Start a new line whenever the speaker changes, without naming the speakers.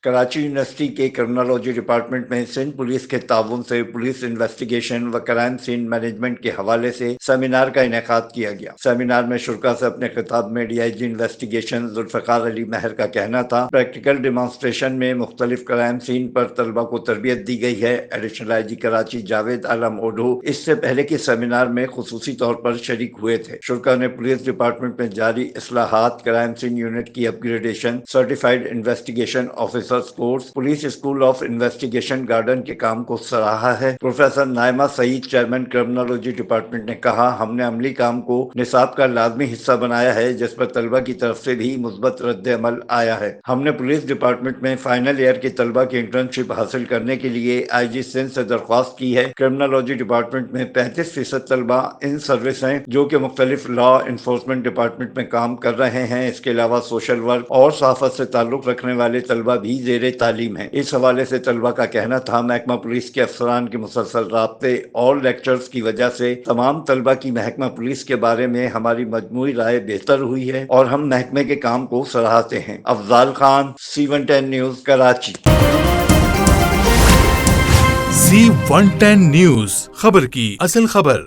Karachi university کے criminology department میں Sindh police کے تعاون سے پولیس انویسٹیگیشن و کرائم سین مینجمنٹ کے حوالے سے سیمینار کا انعقاد کیا گیا۔ سیمینار میں شرکاء سے اپنے خطاب میں D I G investigation Zulfiqar Ali Mehr کا کہنا تھا، پریکٹیکل ڈیمانسٹریشن میں مختلف کرائم سین پر طلبہ کو تربیت دی گئی ہے۔ ایڈیشنل آئی جی کراچی جاوید عالم اوڈھو اس سے پہلے کے سیمینار میں خصوصی طور پر شریک ہوئے تھے۔ شرکاء نے پولیس ڈپارٹمنٹ میں جاری اصلاحات، کرائم سین یونٹ کی upgradation, certified investigation officers course, police school of investigation garden کے کام کو سراہا ہے۔ Professor Naima Saeed, chairman criminology department نے کہا، ہم نے عملی کام کو نصاب کا لازمی حصہ بنایا ہے جس پر طلبہ کی طرف سے بھی مثبت رد عمل آیا ہے۔ ہم نے پولیس ڈپارٹمنٹ میں فائنل ایئر کے طلبہ کی انٹرنشپ حاصل کرنے کے لیے آئی جی سندھ سے درخواست کی ہے۔ کرمنالوجی ڈپارٹمنٹ میں 35% طلبہ ان سروس ہیں جو کہ مختلف لا انفورسمنٹ ڈپارٹمنٹ میں کام کر رہے ہیں۔ اس کے علاوہ سوشل ورک اور صحافت سے تعلق رکھنے والے طلبہ بھی زیر تعلیم ہیں۔ اس حوالے سے طلبہ کا کہنا تھا، محکمہ پولیس کے افسران کے مسلسل رابطے اور لیکچرز کی وجہ سے تمام طلبہ کی محکمہ پولیس کے بارے میں ہماری مجموعی رائے بہتر ہوئی ہے اور ہم محکمے کے کام کو سراہتے ہیں۔ Afzal Khan, C110 news, Karachi.
C110 news, خبر کی اصل خبر۔